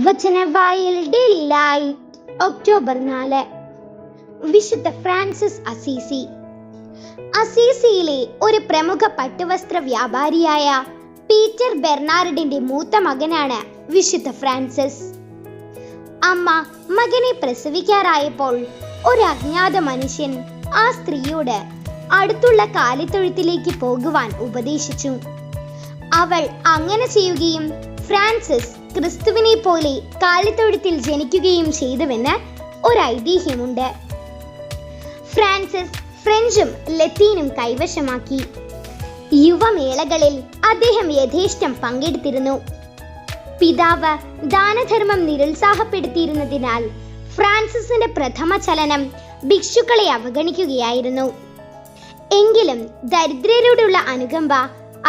Vachanavayal delight October 4. വിശുദ്ധ Francis Assisi. അസീസിയിലെ ഒരു പ്രമുഖ പട്ടുവസ്ത്ര വ്യാപാരിയായ പീറ്റർ ബെർണാർഡിന്റെ മൂത്ത മകനാണ് വിശുദ്ധ ഫ്രാൻസിസ്. അമ്മ മകനെ പ്രസവിക്കാറായപ്പോൾ ഒരു അജ്ഞാത മനുഷ്യൻ ആ സ്ത്രീയോട് അടുത്തുള്ള കാലിത്തൊഴുത്തിലേക്ക് പോകുവാൻ ഉപദേശിച്ചു. അവൾ അങ്ങനെ ചെയ്യുകയും ഫ്രാൻസിസ് ക്രിസ്തുവിനെ പോലെ കാലിത്തൊഴുത്തിൽ ജനിക്കുകയും ചെയ്തുവെന്ന് ഒരു ഐതിഹ്യമുണ്ട്. ഫ്രാൻസിസ് ഫ്രഞ്ചും ലത്തീനും കൈവശമാക്കി. യുവമേളകളിൽ അദ്ദേഹം യഥേഷ്ടം പങ്കെടുത്തിരുന്നു. പിതാവ് ദാനധർമ്മം നിരുത്സാഹപ്പെടുത്തിയിരുന്നതിനാൽ ഫ്രാൻസിസിന്റെ പ്രഥമ ചലനം ഭിക്ഷുക്കളെ അവഗണിക്കുകയായിരുന്നു. എങ്കിലും ദരിദ്രരോടുള്ള അനുകമ്പ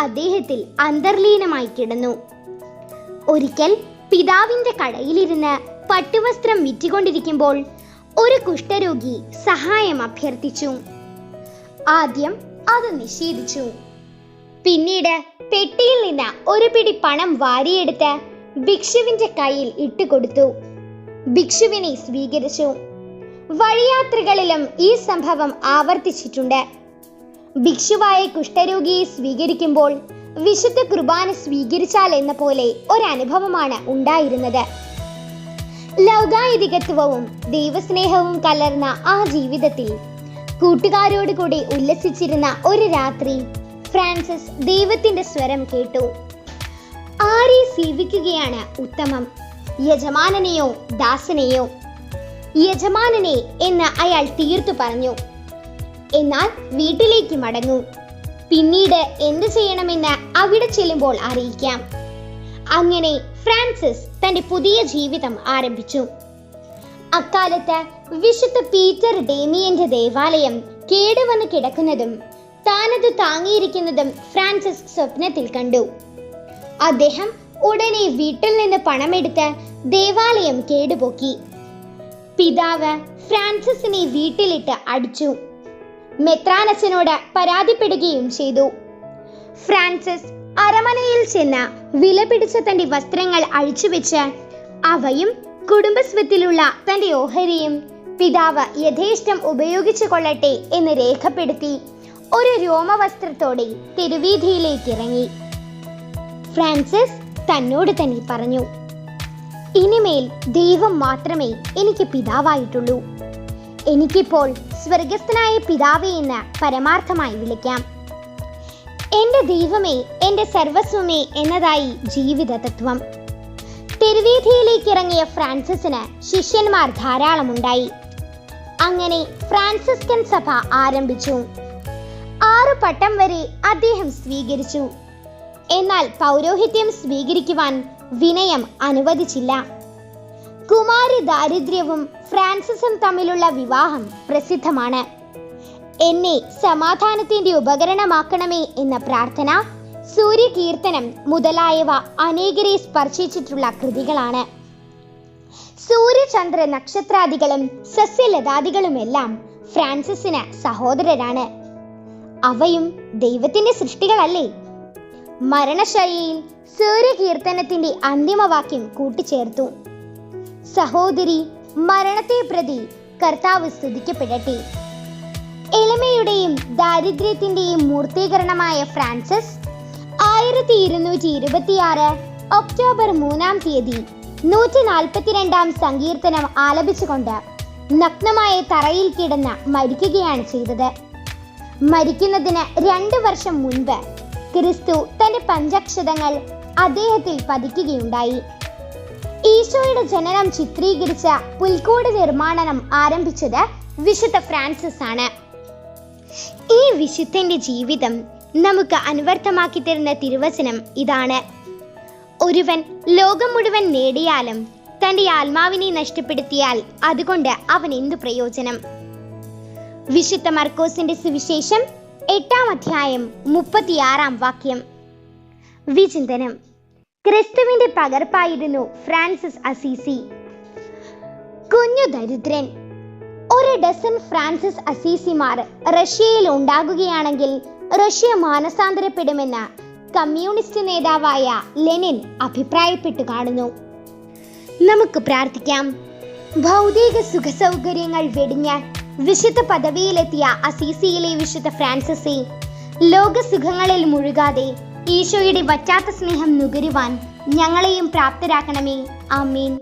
അദ്ദേഹത്തിൽ അന്തർലീനമായി കിടന്നു. ഒരിക്കൽ പിതാവിന്റെ കടയിലിരുന്ന് പട്ടുവസ്ത്രം വിറ്റുകൊണ്ടിരിക്കുമ്പോൾ ഒരു കുഷ്ഠരോഗി സഹായം അഭ്യർത്ഥിച്ചു. ആദ്യം അത് നിഷേധിച്ചു. പിന്നീട് പെട്ടിയിൽ നിന്ന് ഒരു പിടി പണം വാരിയെടുത്ത് ഭിക്ഷുവിന്റെ കയ്യിൽ ഇട്ടുകൊടുത്തു. ഭിക്ഷുവിനെ സ്വീകരിച്ചു. വഴിയാത്രകളിലും ഈ സംഭവം ആവർത്തിച്ചിട്ടുണ്ട്. ഭിക്ഷുവായ കുഷ്ഠരോഗിയെ സ്വീകരിക്കുമ്പോൾ വിശുദ്ധ കുർബാന സ്വീകരിച്ചാൽ എന്ന പോലെ ഒരനുഭവമാണ് ഉണ്ടായിരുന്നത്. ലൗകായികത്വവും ദൈവസ്നേഹവും കലർന്ന ആ ജീവിതത്തിൽ കൂട്ടുകാരോട് കൂടി ഉല്ലസിച്ചിരുന്ന ഒരു രാത്രി ഫ്രാൻസിസ് ദൈവത്തിന്റെ സ്വരം കേട്ടു. ആരെ സേവിക്കുകയാണ് ഉത്തമം, യജമാനനെയോ ദാസനെയോ? യജമാനനെ എന്ന് അയാൾ തീർത്തു പറഞ്ഞു. എന്നാൽ വീട്ടിലേക്ക് മടങ്ങൂ, പിന്നീട് എന്ത് ചെയ്യണമെന്ന് അവിടെ ചെല്ലുമ്പോൾ അറിയിക്കാം. അങ്ങനെ ഫ്രാൻസിസ് തന്റെ പുതിയ ജീവിതം ആരംഭിച്ചു. അക്കാലത്ത് വിശുദ്ധ പീറ്റർ ഡേമിയന്റെ ദേവാലയം കേടുവന്ന് കിടക്കുന്നതും താനത് താങ്ങിയിരിക്കുന്നതും ഫ്രാൻസിസ് സ്വപ്നത്തിൽ കണ്ടു. അദ്ദേഹം ഉടനെ വീട്ടിൽ നിന്ന് പണമെടുത്ത് ദേവാലയം കേടുപോക്കി. പിതാവ് ഫ്രാൻസിസിനെ വീട്ടിലിട്ട് അടിച്ചു. മെത്രാനച്ചനോട് പരാതിപ്പെടുകയും ചെയ്തു. ഫ്രാൻസിസ് അരമനയിൽ ചെന്ന് വിലപിടിച്ച തന്റെ വസ്ത്രങ്ങൾ അഴിച്ചുവെച്ച് അവയും കുടുംബസ്വത്തിലുള്ള തന്റെ ഓഹരിയും പിതാവ് യഥേഷ്ടം ഉപയോഗിച്ചു കൊള്ളട്ടെ എന്ന് രേഖപ്പെടുത്തി ഒരു രോമവസ്ത്രത്തോടെ തെരുവീഥിയിലേക്ക് ഇറങ്ങി. ഫ്രാൻസിസ് തന്നോട് തന്നെ പറഞ്ഞു, ഇനിമേൽ ദൈവം മാത്രമേ എനിക്ക് പിതാവായിട്ടുള്ളൂ. എനിക്കിപ്പോൾ സ്വർഗസ്ഥനായ പിതാവേ എന്ന് പരമാർത്ഥമായി വിളിക്കാം. എന്റെ ദൈവമേ, എന്റെ സർവസ്വമേ എന്നതായി ജീവിത തത്വം. തെരുവീഥിയിലേക്ക് ഇറങ്ങിയ ഫ്രാൻസിസിന് ശിഷ്യന്മാർ ധാരാളമുണ്ടായി. അങ്ങനെ ഫ്രാൻസിസ്കൻ സഭ ആരംഭിച്ചു. 6 പട്ടം വരെ അദ്ദേഹം സ്വീകരിച്ചു. എന്നാൽ പൗരോഹിത്യം സ്വീകരിക്കുവാൻ വിനയം അനുവദിച്ചില്ല. കുമാരി ദാരിദ്ര്യവും ഫ്രാൻസിസും തമ്മിലുള്ള വിവാഹം പ്രസിദ്ധമാണ്. എന്നെ സമാധാനത്തിന്റെ ഉപകരണമാക്കണമേ എന്ന പ്രാർത്ഥന, സൂര്യകീർത്തനം മുതലായവ അനേകരെ സ്പർശിച്ചിട്ടുള്ള കൃതികളാണ്. സൂര്യചന്ദ്ര നക്ഷത്രാദികളും സസ്യലതാദികളുമെല്ലാം ഫ്രാൻസിസിന് സഹോദരരാണ്. അവയും ദൈവത്തിന്റെ സൃഷ്ടികളല്ലേ? മരണശയ്യയിൽ സൂര്യകീർത്തനത്തിന്റെ അന്തിമവാക്യം കൂട്ടിച്ചേർത്തു. സഹോദരി, മരണത്തെ പ്രതി കർത്താവ് സ്തുതിക്കപ്പെടട്ടെ. എളിമയുടെയും ദാരിദ്ര്യത്തിന്റെയും മൂർത്തീകരണമായ ഫ്രാൻസിസ് 1226 ഒക്ടോബർ 3 142 സങ്കീർത്തനം ആലപിച്ചുകൊണ്ട് നഗ്നമായ തറയിൽ കിടന്ന് മരിക്കുകയാണ് ചെയ്തത്. മരിക്കുന്നതിന് 2 വർഷം മുൻപ് ക്രിസ്തു തന്റെ പഞ്ചക്ഷതങ്ങൾ അദ്ദേഹത്തിൽ പതിക്കുകയുണ്ടായി. ഈശോയുടെ ജനനം ചിത്രീകരിച്ച പുൽക്കൂട് നിർമ്മാണം ആരംഭിച്ചത് വിശുദ്ധ ഫ്രാൻസിസ് ആണ്. ഈ വിശുദ്ധന്റെ ജീവിതം നമുക്ക് അനുവർത്തമാക്കി തരുന്ന തിരുവചനം ഇതാണ്: ഒരുവൻ ലോകം മുഴുവൻ നേടിയാലും തന്റെ ആത്മാവിനെ നഷ്ടപ്പെടുത്തിയാൽ അതുകൊണ്ട് അവൻ എന്തു പ്രയോജനം? വിശുദ്ധ മർക്കോസിന്റെ സുവിശേഷം 8-ാം അധ്യായം 36-ാം വാക്യം. വിചിന്തനം: ക്രിസ്തുവിന്റെ പകർപ്പായിരുന്നു ഫ്രാൻസിസ് അസീസി. കുഞ്ഞു ദരിദ്രൻ. 1 ഡസൻ ഫ്രാൻസിസ് അസീസിമാർ റഷ്യയിൽ ഉണ്ടാകുകയാണെങ്കിൽ റഷ്യ മാനസാന്തരപ്പെടുമെന്ന് കമ്മ്യൂണിസ്റ്റ് നേതാവായ ലെനിൻ അഭിപ്രായപ്പെട്ടു കാണുന്നു. നമുക്ക് പ്രാർത്ഥിക്കാം. ഭൗതിക സുഖസൗകര്യങ്ങൾ വെടിഞ്ഞ് വിശുദ്ധ പദവിയിലെത്തിയ അസീസിയിലെ വിശുദ്ധ ഫ്രാൻസിസെ, ലോകസുഖങ്ങളിൽ മുഴുകാതെ ഈശോയുടെ വറ്റാത്ത സ്നേഹം നുകരുവാൻ ഞങ്ങളെയും പ്രാപ്തരാക്കണമേ. ആമേൻ.